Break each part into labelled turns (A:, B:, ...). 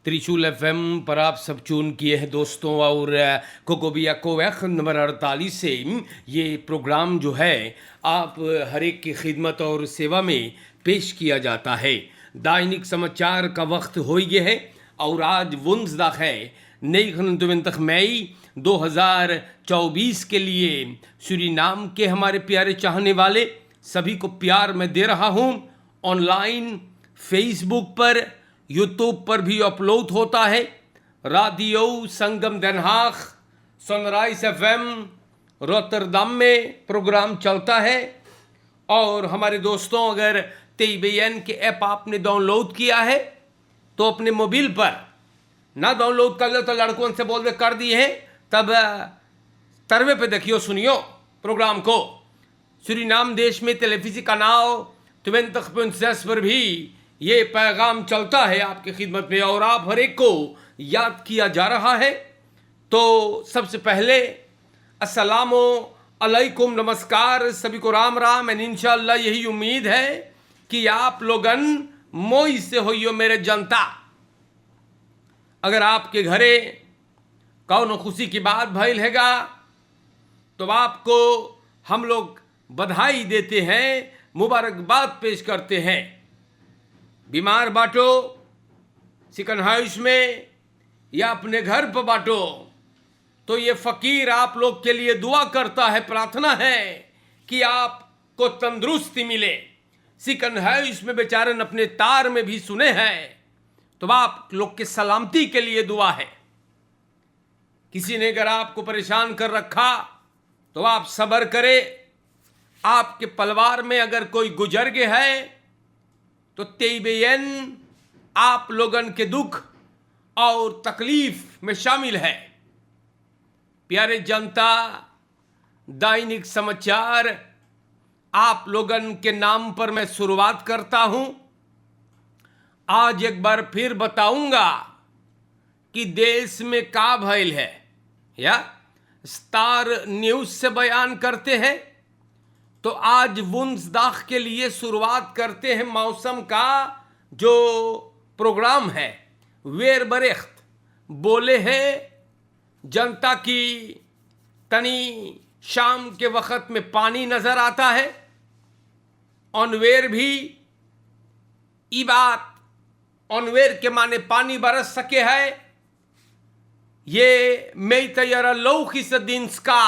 A: त्रिशूल एफएम पर आप सब चून किए हैं दोस्तों। और कोकोबिया कोवैख नंबर 48 से ये प्रोग्राम जो है आप हर एक की खिदमत और सेवा में पेश किया जाता है। दैनिक समाचार का वक्त हो गया है और आज वुंसदाग है 29 मई 2024 के लिए सूरीनाम के हमारे प्यारे चाहने वाले सभी को प्यार मैं दे रहा हूँ। ऑनलाइन फेसबुक पर, यूट्यूब पर भी अपलोड होता है। रेडियो संगम Den Haag, sunrise FM Rotterdam में प्रोग्राम चलता है। और हमारे दोस्तों, अगर TBN के ऐप आपने डाउनलोड किया है तो अपने मोबाइल पर ना डाउनलोड कर लो तो लड़कों से बोल दे कर दिए हैं, तब तरवे पे देखियो सुनियो प्रोग्राम को। सूरीनाम देश में टेलीविजन कनाल 20.6 पर भी ये पैगाम चलता है आपकी खिदमत में और आप हर एक को याद किया जा रहा है। तो सबसे पहले अस्सलामो अलैकुम, नमस्कार, सभी को राम राम। एंड इंशाअल्लाह यही उम्मीद है कि आप लोगन मोई से होइयो मेरे जनता। अगर आपके घरे कौनो खुशी की बात भइल हैगा तो आपको हम लोग बधाई देते हैं, मुबारकबाद पेश करते हैं। बीमार बाटो चिकन हाउस में या अपने घर पर बाटो तो ये फकीर आप लोग के लिए दुआ करता है, प्रार्थना है कि आपको तंदुरुस्ती मिले। चिकन हाउस में बेचारन अपने तार में भी सुने हैं तो आप लोग के सलामती के लिए दुआ है। किसी ने अगर आपको परेशान कर रखा तो आप सब्र करें। आपके परिवार में अगर कोई गुजर गया है तो TBN आप लोगन के दुख और तकलीफ में शामिल है। प्यारे जनता, दैनिक समाचार आप लोगन के नाम पर मैं शुरुआत करता हूं। आज एक बार फिर बताऊंगा कि देश में का भइल है, या स्टार न्यूज से बयान करते हैं। तो आज वुंसदाग के लिए शुरुआत करते हैं मौसम का जो प्रोग्राम है। वेर बरेख्त बोले हैं जनता की तनी शाम के वक्त में पानी नजर आता है। ऑनवेर भी ई बात ऑनवेर के माने पानी बरस सके है। ये मई तैयारा लौखी से दिन का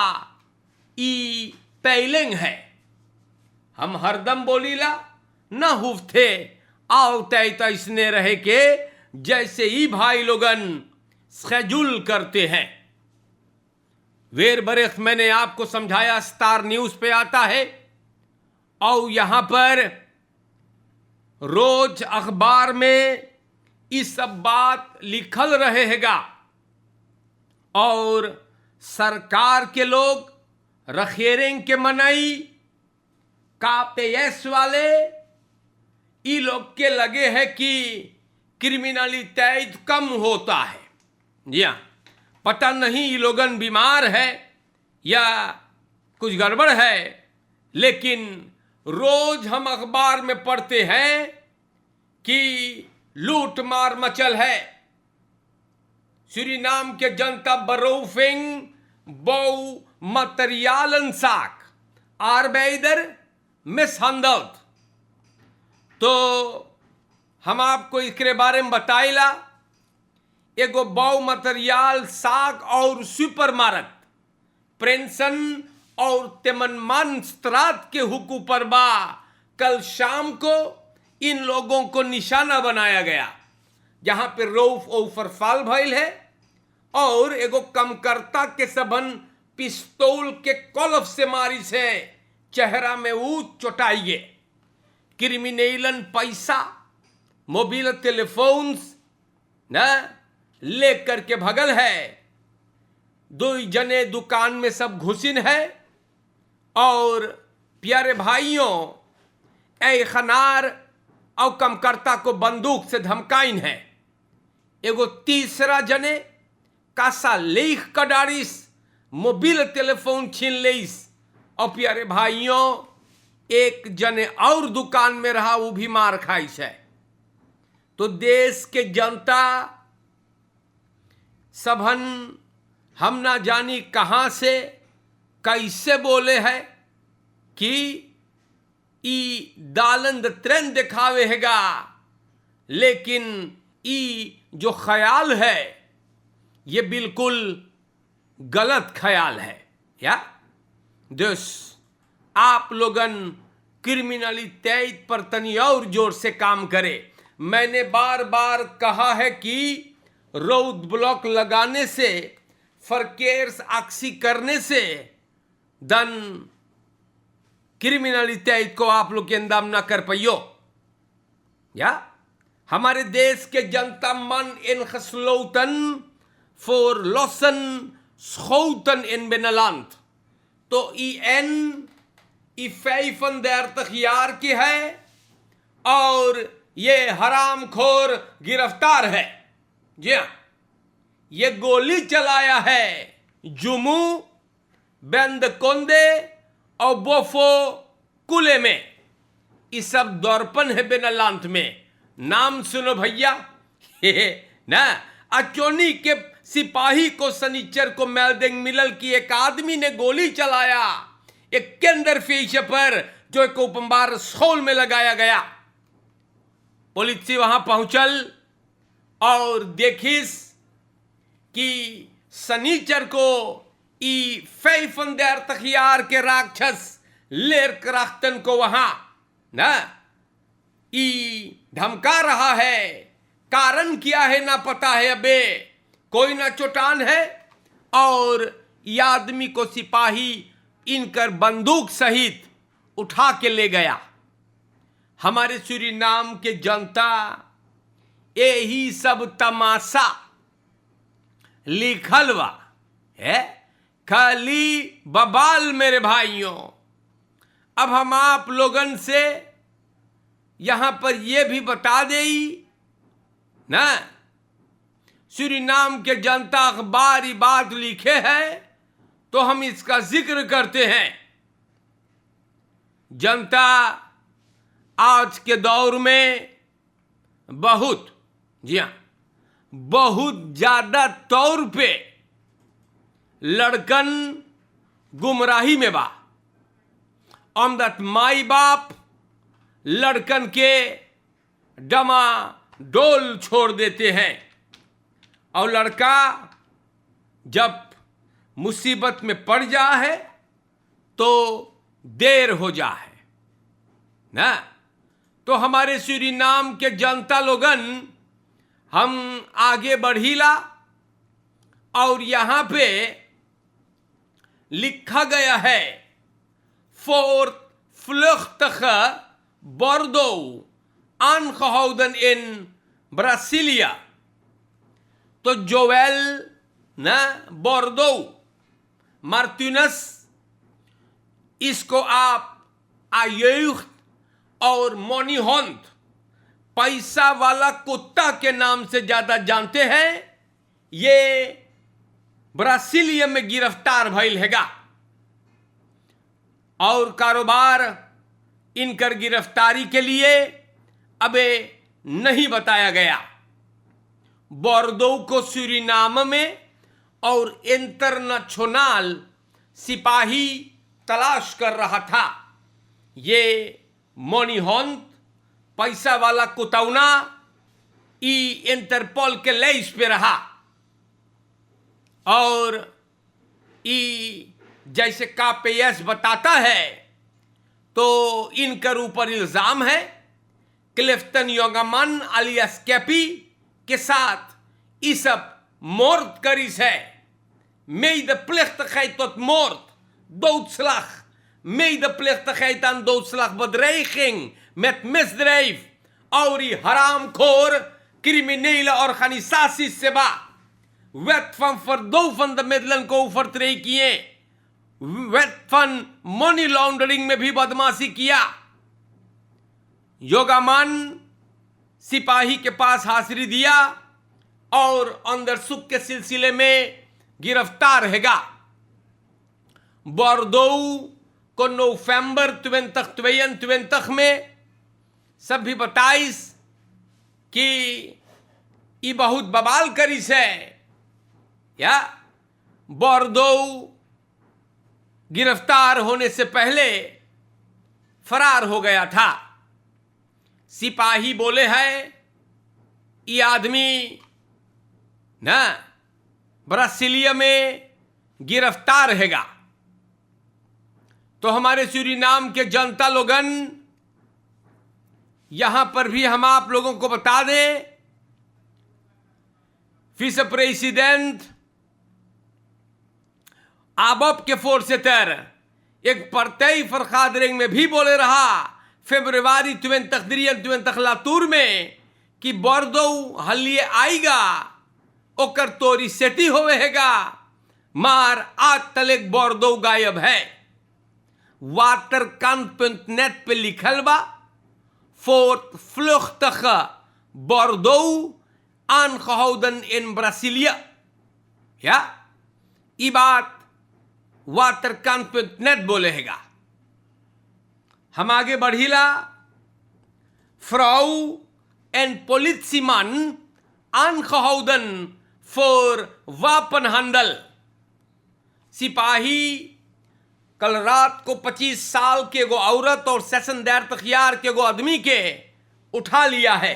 A: ई पैलिंग है। हम हरदम बोलीला न हुफ्थे आओ तय इसने रहे के जैसे ही भाई लोगन शेड्यूल करते हैं। वेर बरेख मैंने आपको समझाया स्टार न्यूज पे आता है और यहां पर रोज अखबार में इस सब बात लिखल रहेगा और सरकार के लोग रखेरेंग के मनई KPS वाले ई लोग के लगे है कि क्रिमिनलिटी कम होता है। जी हाँ, पता नहीं ये लोगन बीमार है या कुछ गड़बड़ है, लेकिन रोज हम अखबार में पढ़ते हैं कि लूट मार मचल है। सूरीनाम के जनता बरोफिंग बो मटेरियलन साक आर्बेदर मिसहंदल्ड। तो हम आपको इसके बारे में बताइला। एगो बौ मटेरियल साक और सुपर मारत प्रेंसन और तेमनमान स्त्रात के हुकू पर बा। कल शाम को इन लोगों को निशाना बनाया गया जहां पे रऊफ ओफर फाल भइल है और एगो कमकर्ता के सबन पिस्तौल के कॉलफ से मारी से चेहरा में वो चोटाइए। क्रिमिनलन पैसा, मोबाइल टेलीफोन्स न लेकर के भगल है। दो जने दुकान में सब घुसिन है और प्यारे भाइयों ए खनार और कमकर्ता को बंदूक से धमकाइन है। एगो तीसरा जने कासा लेख कडारिस मोबाइल टेलीफोन छीन लेस और प्यारे भाइयों एक जने और दुकान में रहा वो भी मार खाई है। तो देश के जनता सबहन हम ना जानी कहाँ से कैसे बोले है कि ई दालंद त्रेन दिखावे हैगा, लेकिन ई जो ख्याल है ये बिल्कुल गलत ख्याल है। या आप लोगन क्रिमिनलिटी पर तनी और जोर से काम करे। मैंने बार बार कहा है कि रोड ब्लॉक लगाने से, फरकेर्स आक्सी करने से दन क्रिमिनलिटी को आप लोग के अंदाम ना कर पाइयो। या हमारे देश के जनता मन इन खसलोतन फॉर लॉसन schouten in binnenland तो ई 35 jaar की है और ये हरामखोर गिरफ्तार है। जी हाँ, ये गोली चलाया है जुमू, बेंदकोंदे और बोफो कुले में। ये सब दौरपन है बिनलांत में। नाम सुनो भैया ना, अचोनी के सिपाही को सनीचर को मेल्डिंग मिलल की एक आदमी ने गोली चलाया एक केंद्र फीस पर, जो एक उपम्बार सोल में लगाया गया। पुलिस वहां पहुंचल और देखिस कि सनीचर को ई 35 jaar के राक्षस लेर कराख्तन को वहां ना ई धमका रहा है। कारण क्या है ना पता है, अबे कोई ना चौटान है। और ये आदमी को सिपाही इनकर बंदूक सहित उठा के ले गया। हमारे सूरीनाम के जनता यही सब तमाशा लिखल बा है, खाली बबाल मेरे भाइयों। अब हम आप लोगन से यहां पर यह भी बता देई ना, सूरीनाम के जनता अखबार ये बात लिखे है तो हम इसका जिक्र करते हैं। जनता आज के दौर में बहुत, जी हाँ, बहुत ज्यादा तौर पे लड़कन गुमराही में बा। अमदत माई बाप लड़कन के डमा डोल छोड़ देते हैं और लड़का जब मुसीबत में पड़ जा है तो देर हो जा है ना। तो हमारे सूरीनाम के जनता लोगन हम आगे बढ़ीला और यहां पे लिखा गया है फोर फ्लुchtige Bordeaux aangehouden in ब्रासीलिया। तो जोवेल ना बोर्दो मार्टिनस, इसको आप आयुक्त और मोनीहोंत पैसा वाला कुत्ता के नाम से ज्यादा जानते हैं। ये ब्रासीलिया में गिरफ्तार भइल हैगा और कारोबार इनकर गिरफ्तारी के लिए अबे नहीं बताया गया। बोर्दो को सूरीनाम में और इंटरनेशनल सिपाही तलाश कर रहा था। ये मोनीहोंत पैसा वाला कुतौना ई इंटरपोल के लेस पे रहा और ई जैसे कापेयस बताता है तो इनकर ऊपर इल्जाम है क्लिफ्टन योगामन अलियास कैपी के साथ ये सब मोर्द करीस है। medeplichtigheid tot moord, doodslag, medeplichtigheid aan doodslag, bedreiging met misdrijf और die haraamkhore criminele organisaties se ba wet van verdovende middelen को overtreden किए, wet van money laundering में भी बदमाशी किया। योगामान सिपाही के पास हाजिरी दिया और अंदर सुख के सिलसिले में गिरफ्तार हैगा। बोर्दो को नवंबर 2022 में सभी बताइस कि ये बहुत बवाल करीस है या बोर्दो गिरफ्तार होने से पहले फरार हो गया था। सिपाही बोले हैं ये आदमी ना ब्रासीलिया में गिरफ्तार हैगा। तो हमारे सूरीनाम के जनता लोगन, यहां पर भी हम आप लोगों को बता दें, विस प्रेसिडेंट आबब के फोर्सेटर एक पर्तई फरखादरिंग में भी बोले रहा फेब्रुआरी 2023 लातूर में कि बोर्दो हलिए आएगा ओकर तोरी सेटी होवेगा, मार आज तक बोर्दो गायब है। waterkant.net पे लिखल बा fourth vluchtige Bordeaux aangehouden in Brazilië। या ये बात waterkant.net बोलेगा। हम आगे बढ़ीला। फ्राउ एन politieman aangehouden voor wapenhandel। सिपाही कल रात को 25 साल के एगो औरत और सेशन दायर तखियार के एगो आदमी के उठा लिया है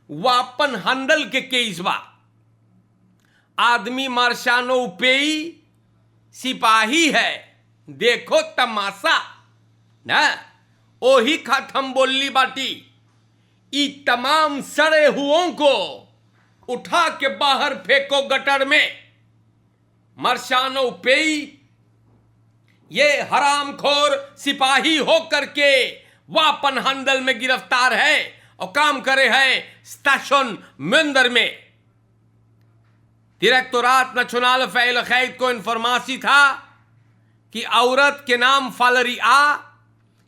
A: वापन हंडल के केस बा। आदमी मार्शानो पेई सिपाही है, देखो तमाशा ना। ओही खत्म बोली बाटी, ई तमाम सड़े हुओं को उठा के बाहर फेंको गटर में। मार्शानो पेई ये हरामखोर सिपाही होकर के वापन हंडल में गिरफ्तार है और काम करे है स्टेशन मंदर में। डायरेक्टोरात नेशनल वेइligheid को इंफॉर्मेशन था कि औरत के नाम फालरी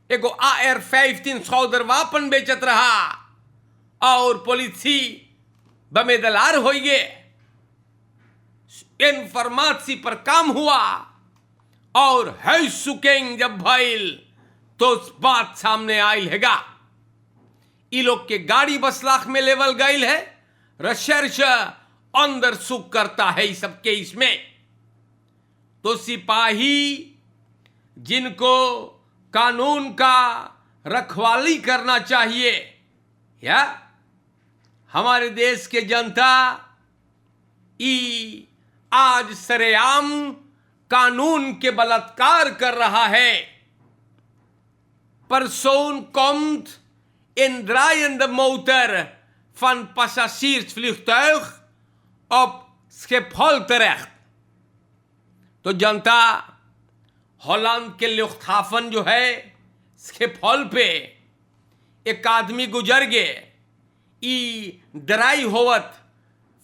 A: एगो AR-15 सौदर वापन बेचत रहा और पुलिसी बमेदलार हो गए। इंफॉर्मेशन पर काम हुआ और है सुकेंग जब भइल तो बात सामने आयल हैगा। ये लोग के गाड़ी बसलाख में लेवल गईल है। रिसर्च अंदर सुख करता है इस सब केस में। तो सिपाही जिनको कानून का रखवाली करना चाहिए, या हमारे देश के जनता ई आज सरेआम कानून के बलात्कार कर रहा है। Persoon komt in draaiende motor van passagiersvliegtuig op Schiphol terecht। तो जनता हॉलैंड के लुफ्थहाफन जो है स्किफॉल पे एक आदमी गुजर गए। ई दराई होवत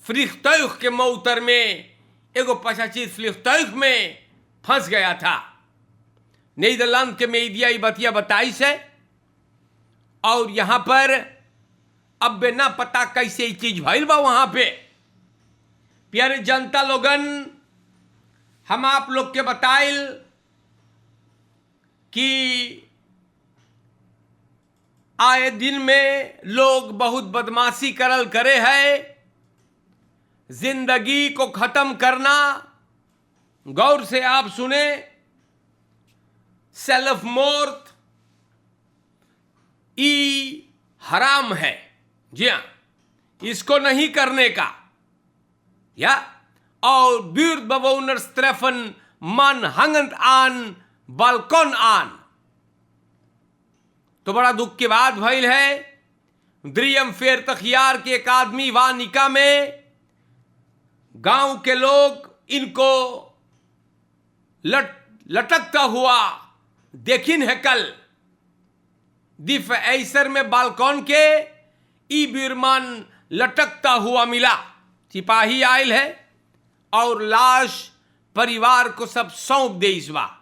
A: फ्लिगtuig के मोटर में एगो पसाचीज फ्लिगtuig में फंस गया था। नीदरलैंड के मीडिया ये बतिया बताई से, और यहां पर अब बिना पता कैसे ये चीज भइल बा वहां पे। प्यारे जनता लोगन, हम आप लोग के बताइल कि आए दिन में लोग बहुत बदमाशी करल करे है। जिंदगी को खत्म करना, गौर से आप सुने, सेल्फ मौत ई हराम है। जी हां, इसको नहीं करने का। या और buurtbewoners treffen man hangend aan balkon aan। तो बड़ा दुख की बात भइल है। द्रियम फेर तखियार के एक आदमी वानिका में गांव के लोग इनको लटकता हुआ देखिन है कल। दिफ ऐसर में बालकॉन के ई बिरमान लटकता हुआ मिला। सिपाही आयल है और लाश परिवार को सब सौंप दे। इस बार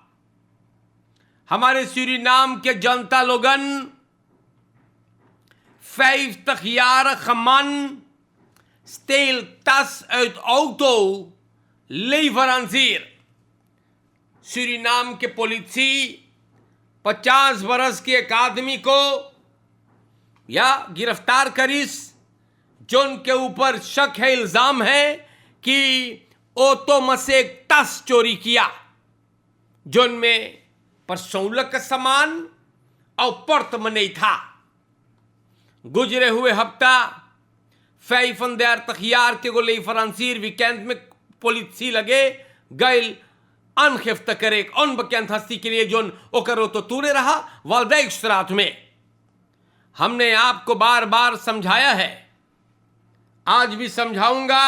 A: हमारे सूरीनाम के जनता लोगन 50 jarige man steelt tas uit auto leverancier। Suriname के पुलिसी 50 बरस के एक आदमी को या गिरफ्तार करीस, जो उनके ऊपर शक है, इल्जाम है कि ओ तो मसे एक टस चोरी किया जिनमें परसौलक का सामान और portemonnee था। गुजरे हुए हफ्ता 35 jaar के गोले फ्रांसीर वीकेंड में पोलिसी लगे गैल अनखिफ्त करे अनबकंत हस्ती के लिए जोन ओकरो तो तूने रहा वालदैक शरात में। हमने आपको बार बार समझाया है, आज भी समझाऊंगा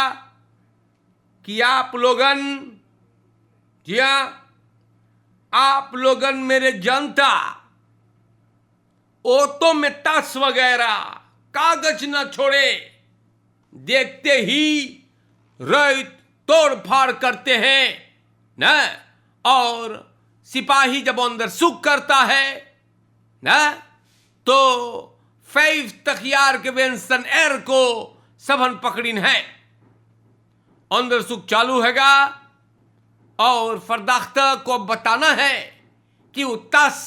A: कि आप लोगन, जी हां, आप लोगन मेरे जनता ओतो में टस वगैरह कागज न छोड़े, देखते ही रई तोड़ फाड़ करते हैं न, और सिपाही जब अंदर सुख करता है न तो 5 jaar के वेंसन एर को सबन पकड़ीन है। अंदर सुख चालू हैगा और फरदाख्ता को बताना है कि उतास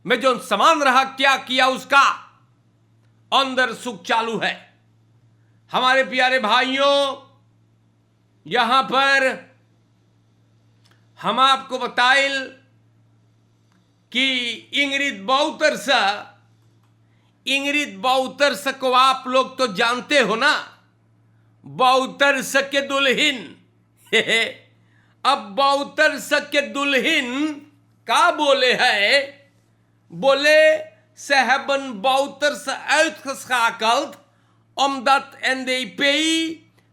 A: में जो सामान रहा क्या किया उसका। अंदर सुख चालू है। हमारे प्यारे भाइयों, यहां पर हम आपको बताइल कि इंग्रिद बाउतरस को आप लोग तो जानते हो ना, बाउतरस के दुल्हन। अब बाउतरस के दुल्हन का बोले है, बोले सहबन बाउतरस uitgeschakeld omdat NDP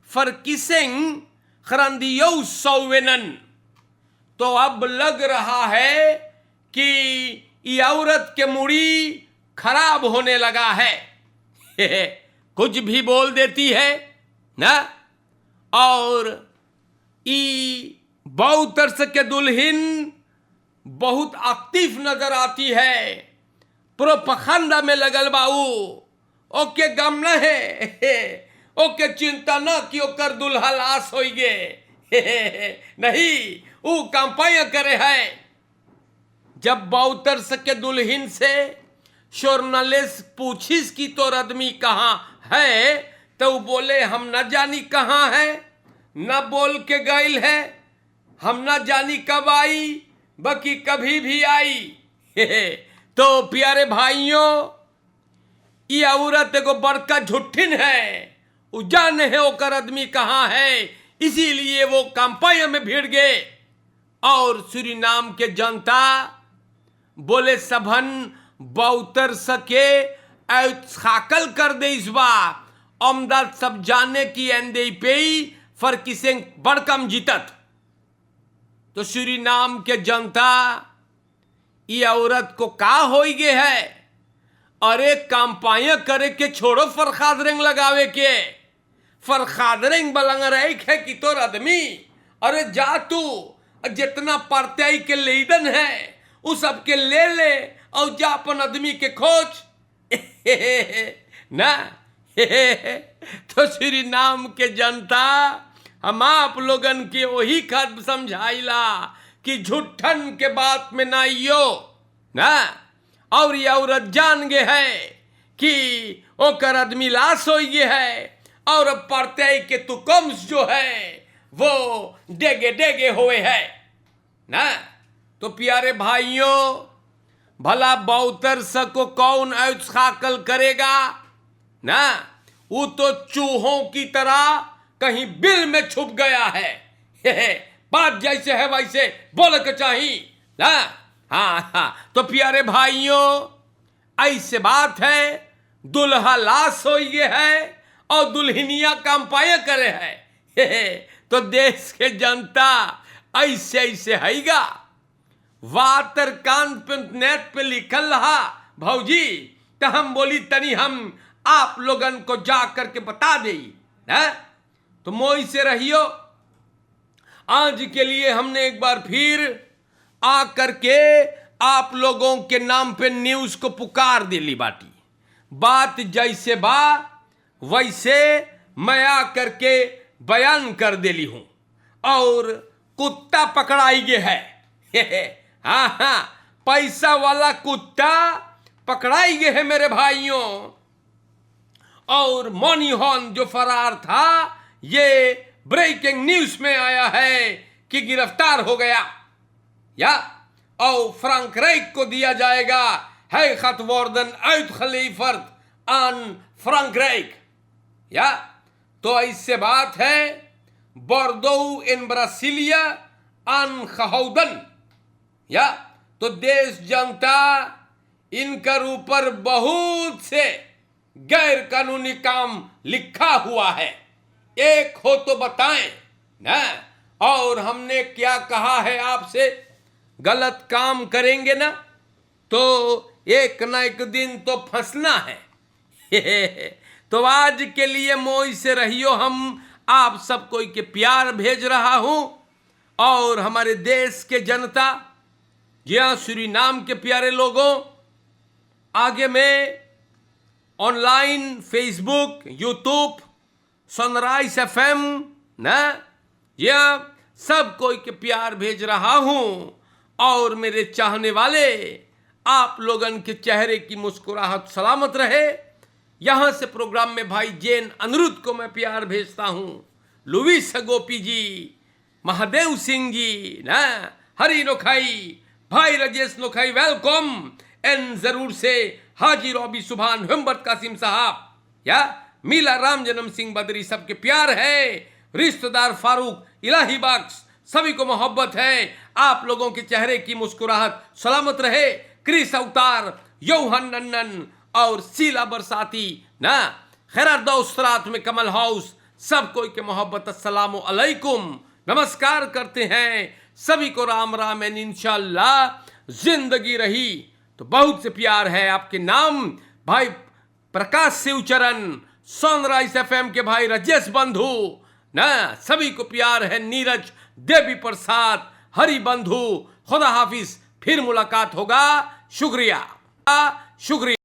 A: verkiezing grandioos zou winnen। तो अब लग रहा है कि ये औरत के मुड़ी खराब होने लगा है। कुछ भी बोल देती है ना, और ई बाउतरस के दुल्हन बहुत एक्टिव नजर आती है, प्रोपगंडा में लगल बाऊ। ओके गम न है, ओके चिंता न कि ओकर दुल्हा लाश हो गे, नहीं वो कंपाइन करे है। जब बाउतरस के दुल्हन से जर्नलिस्ट पूछिस कि तोर आदमी कहाँ है, तो बोले हम न जानी कहाँ है, न बोल के गइल है, हम न जानी कब आई, बाकी कभी भी आई। तो प्यारे भाइयों, ये औरत एगो बड़का झुट्ठिन है, वो जाने है ओकर आदमी कहाँ है, इसीलिए वो कंपाइन में भिड़ गए। और सूरीनाम के जनता बोले सबन बाउतरस के uitschakeld कर दे इस बार, omdat सब जाने की NDP verkiezing बड़कम जीतत। तो सूरीनाम के जनता ये औरत को का हो गए है, अरे कंपाइन करे के छोड़ो, फरखादरिंग लगावे के। फरखादरिंग बलंग रही है कि तोर आदमी, अरे जा तू जितना पार्टी के लीडन है उस सबके ले ले और जा अपन आदमी के खोज। ना तो श्री नाम के जनता, हम आप लोगन के वही खत समझाइला कि झूठन के बात में ना यो ना। और ये औरत जान गए है कि ओकर आदमी लाश हो गए है, और अब पार्टी के तुकम्स जो है वो डेगे डेगे हुए है ना। तो प्यारे भाइयों, भला बाउतरस को कौन uitschakeld करेगा ना, वो तो चूहों की तरह कहीं बिल में छुप गया है। बात जैसे है वैसे बोल के चाहिए ना। हाँ, तो प्यारे भाइयों, ऐसे बात है, दुल्हा लाश हो गए है और दुल्हनिया कंपाइन करे है। तो देश के जनता ऐसे ऐसे हैगा। वातर कान पे नेट पे लिखल रहा भौजी, तो हम बोली तनी हम आप लोगन को जा करके बता दे। तो मोई से रहियो। आज के लिए हमने एक बार फिर आ करके आप लोगों के नाम पे न्यूज को पुकार दिली बाटी। बात जैसे बा वैसे मैं आ करके बयान कर दिली हूं। और कुत्ता पकड़ाई गए है। हाँ हाँ, पैसा वाला कुत्ता पकड़ाई गए है मेरे भाइयों। और मोनीहॉन जो फरार था, ये ब्रेकिंग न्यूज में आया है कि गिरफ्तार हो गया, या और फ्रांकराइक को दिया जाएगा है खत worden uitgeleverd aan Frankrijk, या तो इससे बात है बोर्डो इन ब्रासिलिया aangehouden, या तो देश जनता इनकर ऊपर बहुत से गैर कानूनी काम लिखा हुआ है, एक हो तो बताएं ना। और हमने क्या कहा है आपसे, गलत काम करेंगे ना तो एक ना एक दिन तो फंसना है। तो आज के लिए मोई से रहियो, हम आप सबको के प्यार भेज रहा हूं, और हमारे देश के जनता, जी हाँ सूरीनाम के प्यारे लोगों, आगे में online Facebook, YouTube, sunrise FM ना, यह सब कोई के प्यार भेज रहा हूं, और मेरे चाहने वाले आप लोगन के चेहरे की मुस्कुराहट सलामत रहे। यहां से प्रोग्राम में भाई जैन अनिरुद्ध को मैं प्यार भेजता हूं, लुईस गोपी जी, महादेव सिंह जी ना, हरी नोखाई, भाई राजेश नोखाई वेलकम, एंड जरूर से हाजी रॉबी सुभान हिम्मत कासिम साहब, या मीला राम जन्म सिंह बदरी, सबके प्यार है, रिश्तेदार फारूक, इलाही बख्श, सभी को मोहब्बत है। आप लोगों के चेहरे की मुस्कुराहट सलामत रहे। क्रिस अवतार, यौहन नन्नन और शीला बरसाती ना, खैर दोस्तरात में कमल हाउस, सब कोई के मोहब्बत अस्सलामु अलैकुम, नमस्कार करते हैं सभी को, राम राम एंड इंशाल्लाह जिंदगी रही तो बहुत से प्यार है। आपके नाम भाई प्रकाश शिवचरण, सनराइज एफएम के भाई राजेश बंधु ना, सभी को प्यार है, नीरज, देवी प्रसाद, हरि बंधु, खुदा हाफिज, फिर मुलाकात होगा, शुक्रिया शुक्रिया।